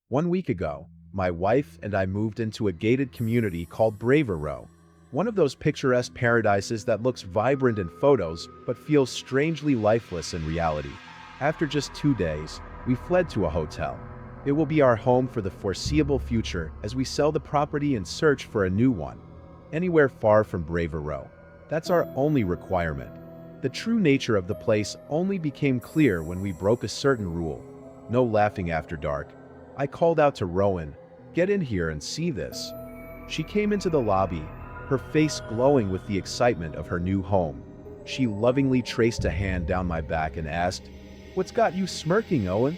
1 week ago, my wife and I moved into a gated community called Braver Row. One of those picturesque paradises that looks vibrant in photos but feels strangely lifeless in reality. After just 2 days, we fled to a hotel. It will be our home for the foreseeable future as we sell the property and search for a new one. Anywhere far from Braver Row. That's our only requirement. The true nature of the place only became clear when we broke a certain rule. No laughing after dark. I called out to Rowan, "Get in here and see this." She came into the lobby, her face glowing with the excitement of her new home. She lovingly traced a hand down my back and asked, "What's got you smirking, Owen?"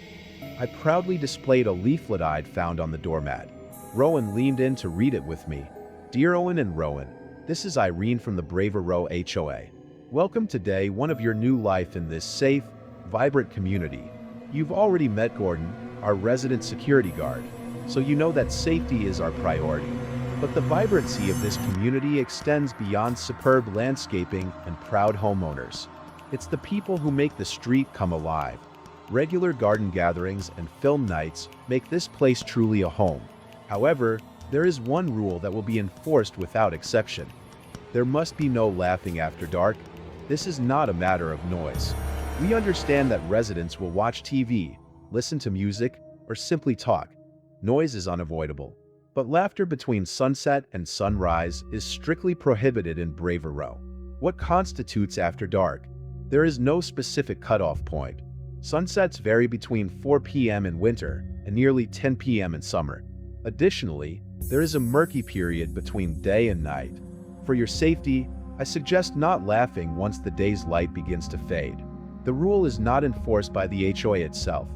I proudly displayed a leaflet I'd found on the doormat. Rowan leaned in to read it with me. "Dear Owen and Rowan, this is Irene from the Braver Row HOA. Welcome to day one of your new life in this safe, vibrant community. You've already met Gordon, our resident security guard, so you know that safety is our priority. But the vibrancy of this community extends beyond superb landscaping and proud homeowners. It's the people who make the street come alive. Regular garden gatherings and film nights make this place truly a home. However, there is one rule that will be enforced without exception. There must be no laughing after dark. This is not a matter of noise. We understand that residents will watch TV, listen to music, or simply talk. Noise is unavoidable. But laughter between sunset and sunrise is strictly prohibited in Braver Row. What constitutes after dark? There is no specific cutoff point. Sunsets vary between 4 p.m. in winter and nearly 10 p.m. in summer. Additionally, there is a murky period between day and night. For your safety, I suggest not laughing once the day's light begins to fade. The rule is not enforced by the HOA itself.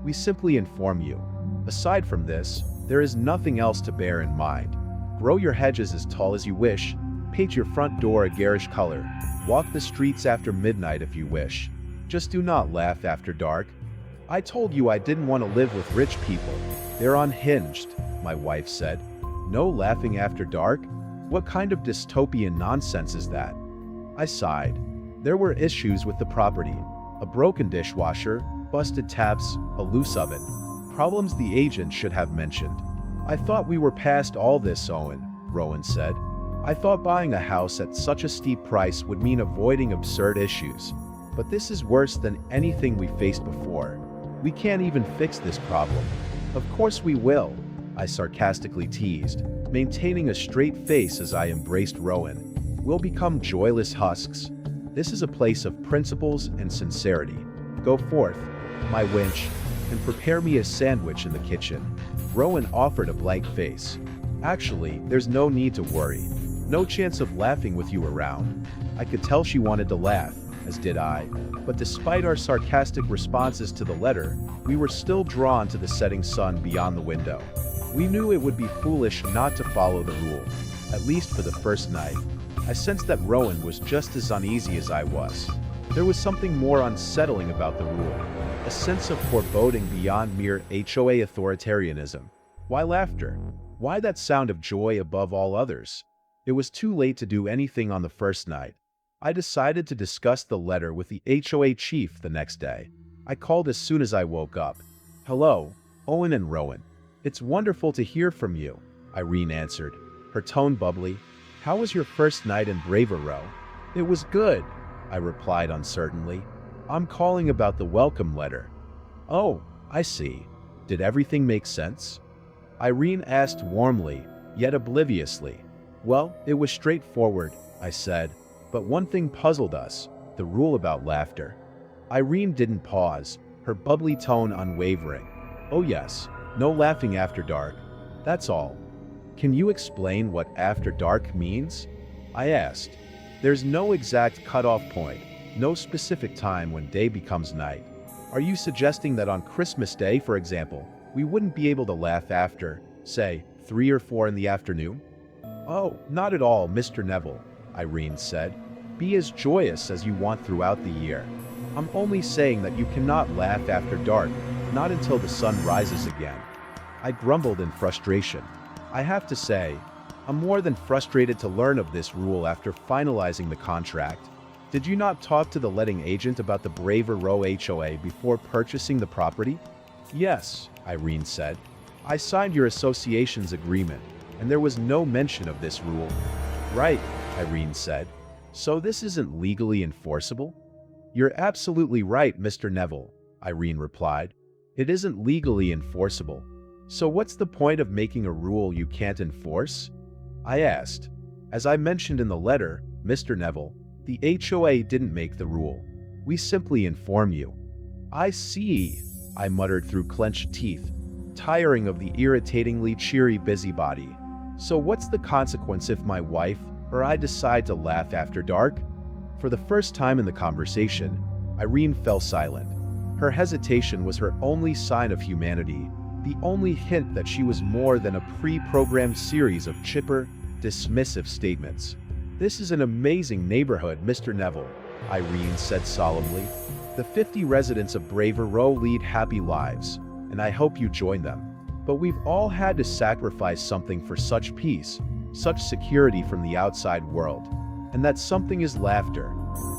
We simply inform you. Aside from this, there is nothing else to bear in mind. Grow your hedges as tall as you wish, paint your front door a garish color, walk the streets after midnight if you wish. Just do not laugh after dark. I told you I didn't want to live with rich people. They're unhinged, my wife said. No laughing after dark? What kind of dystopian nonsense is that? I sighed. There were issues with the property. A broken dishwasher, busted taps, a loose oven. Problems the agent should have mentioned. I thought we were past all this, Owen, Rowan said. I thought buying a house at such a steep price would mean avoiding absurd issues. But this is worse than anything we faced before. We can't even fix this problem. Of course we will, I sarcastically teased, maintaining a straight face as I embraced Rowan. We'll become joyless husks. This is a place of principles and sincerity. Go forth, my wench, and prepare me a sandwich in the kitchen. Rowan offered a blank face. Actually, there's no need to worry. No chance of laughing with you around. I could tell she wanted to laugh, as did I, but despite our sarcastic responses to the letter, we were still drawn to the setting sun beyond the window. We knew it would be foolish not to follow the rule, at least for the first night. I sensed that Rowan was just as uneasy as I was. There was something more unsettling about the rule, a sense of foreboding beyond mere HOA authoritarianism. Why laughter? Why that sound of joy above all others? It was too late to do anything on the first night. I decided to discuss the letter with the HOA chief the next day. I called as soon as I woke up. "Hello, Owen and Rowan. It's wonderful to hear from you," Irene answered, her tone bubbly. "How was your first night in Braver Row?" "It was good," I replied uncertainly. "I'm calling about the welcome letter." "Oh, I see. Did everything make sense?" Irene asked warmly, yet obliviously. "Well, it was straightforward," I said, "but one thing puzzled us, the rule about laughter." Irene didn't pause, her bubbly tone unwavering. "Oh yes, no laughing after dark. That's all." "Can you explain what after dark means?" I asked. "There's no exact cutoff point, no specific time when day becomes night. Are you suggesting that on Christmas Day, for example, we wouldn't be able to laugh after, say, 3 or 4 in the afternoon?" "Oh, not at all, Mr. Neville," Irene said. "Be as joyous as you want throughout the year. I'm only saying that you cannot laugh after dark, not until the sun rises again." I grumbled in frustration. I have to say, I'm more than frustrated to learn of this rule after finalizing the contract. Did you not talk to the letting agent about the Braver Row HOA before purchasing the property? "Yes," Irene said. I signed your association's agreement, and there was no mention of this rule. Right, Irene said. So this isn't legally enforceable? You're absolutely right, Mr. Neville, Irene replied. It isn't legally enforceable. So what's the point of making a rule you can't enforce? I asked. As I mentioned in the letter, Mr. Neville, the HOA didn't make the rule. We simply inform you. I see, I muttered through clenched teeth, tiring of the irritatingly cheery busybody. So what's the consequence if my wife or I decide to laugh after dark? For the first time in the conversation, Irene fell silent. Her hesitation was her only sign of humanity, the only hint that she was more than a pre-programmed series of chipper, dismissive statements. This is an amazing neighborhood, Mr. Neville, Irene said solemnly. The 50 residents of Braver Row lead happy lives, and I hope you join them. But we've all had to sacrifice something for such peace, such security from the outside world. And that something is laughter,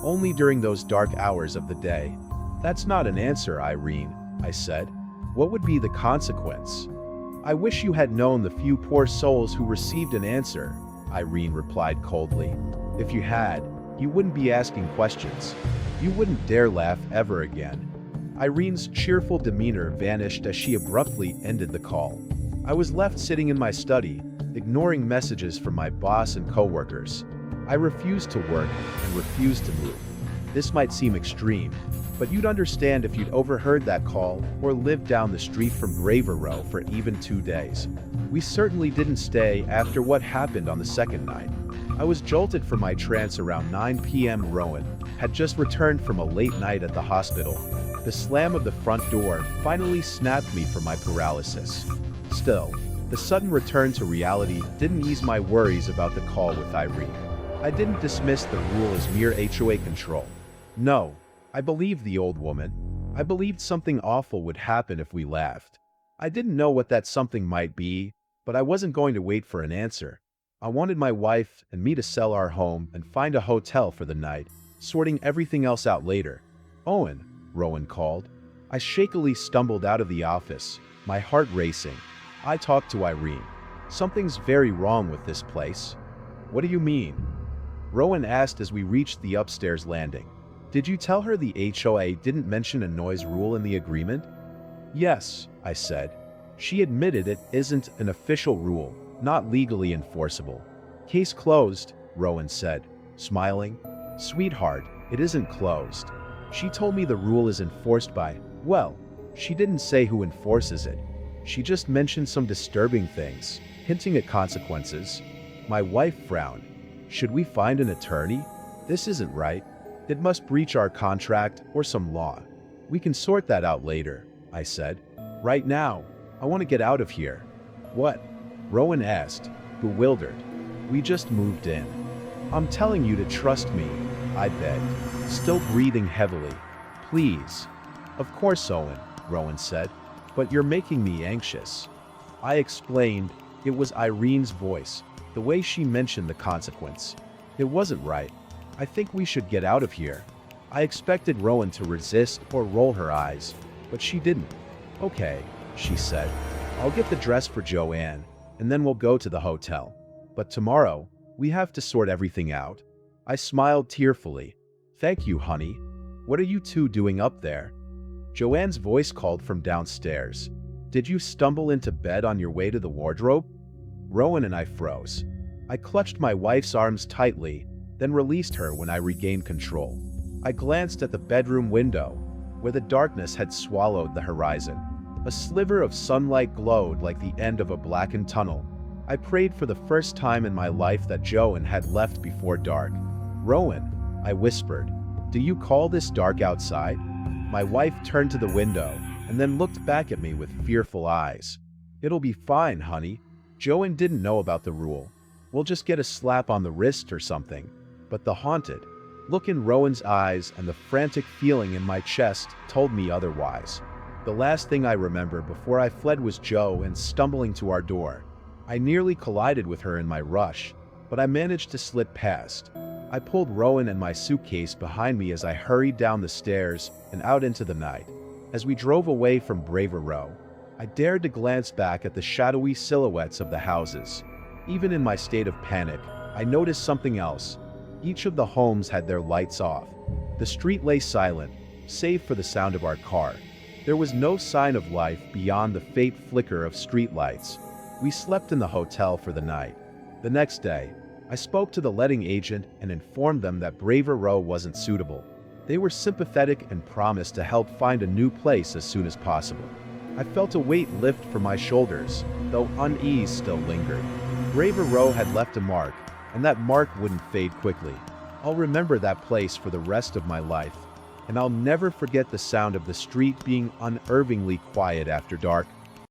only during those dark hours of the day. That's not an answer, Irene, I said. What would be the consequence? I wish you had known the few poor souls who received an answer, Irene replied coldly. If you had, you wouldn't be asking questions. You wouldn't dare laugh ever again. Irene's cheerful demeanor vanished as she abruptly ended the call. I was left sitting in my study, ignoring messages from my boss and coworkers. I refused to work and refused to move. This might seem extreme, but you'd understand if you'd overheard that call or lived down the street from Braver Row for even 2 days. We certainly didn't stay after what happened on the second night. I was jolted from my trance around 9 p.m. Rowan had just returned from a late night at the hospital. The slam of the front door finally snapped me from my paralysis. Still, the sudden return to reality didn't ease my worries about the call with Irene. I didn't dismiss the rule as mere HOA control. No, I believed the old woman. I believed something awful would happen if we laughed. I didn't know what that something might be, but I wasn't going to wait for an answer. I wanted my wife and me to sell our home and find a hotel for the night, sorting everything else out later. Owen, Rowan called. I shakily stumbled out of the office, my heart racing. I talked to Irene. Something's very wrong with this place. What do you mean? Rowan asked as we reached the upstairs landing. Did you tell her the HOA didn't mention a noise rule in the agreement? Yes, I said. She admitted it isn't an official rule, not legally enforceable. Case closed, Rowan said, smiling. Sweetheart, it isn't closed. She told me the rule is enforced by, well, she didn't say who enforces it. She just mentioned some disturbing things, hinting at consequences. My wife frowned. Should we find an attorney? This isn't right. It must breach our contract or some law. We can sort that out later, I said. Right now, I want to get out of here. What? Rowan asked, bewildered. We just moved in. I'm telling you to trust me, I begged, still breathing heavily. Please. Of course, Owen, Rowan said, but you're making me anxious. I explained. It was Irene's voice, the way she mentioned the consequence. It wasn't right. I think we should get out of here. I expected Rowan to resist or roll her eyes, but she didn't. Okay, she said. I'll get the dress for Joanne, and then we'll go to the hotel. But tomorrow, we have to sort everything out. I smiled tearfully. Thank you, honey. What are you two doing up there? Joanne's voice called from downstairs. Did you stumble into bed on your way to the wardrobe? Rowan and I froze. I clutched my wife's arms tightly, then released her when I regained control. I glanced at the bedroom window, where the darkness had swallowed the horizon. A sliver of sunlight glowed like the end of a blackened tunnel. I prayed for the first time in my life that Joanne had left before dark. Rowan, I whispered, do you call this dark outside? My wife turned to the window and then looked back at me with fearful eyes. It'll be fine, honey. Joanne didn't know about the rule. We'll just get a slap on the wrist or something. But the haunted look in Rowan's eyes and the frantic feeling in my chest told me otherwise. The last thing I remember before I fled was Joanne stumbling to our door. I nearly collided with her in my rush, but I managed to slip past. I pulled Rowan and my suitcase behind me as I hurried down the stairs and out into the night. As we drove away from Braver Row, I dared to glance back at the shadowy silhouettes of the houses. Even in my state of panic, I noticed something else. Each of the homes had their lights off. The street lay silent, save for the sound of our car. There was no sign of life beyond the faint flicker of streetlights. We slept in the hotel for the night. The next day, I spoke to the letting agent and informed them that Braver Row wasn't suitable. They were sympathetic and promised to help find a new place as soon as possible. I felt a weight lift from my shoulders, though unease still lingered. Braver Row had left a mark, and that mark wouldn't fade quickly. I'll remember that place for the rest of my life, and I'll never forget the sound of the street being unnervingly quiet after dark.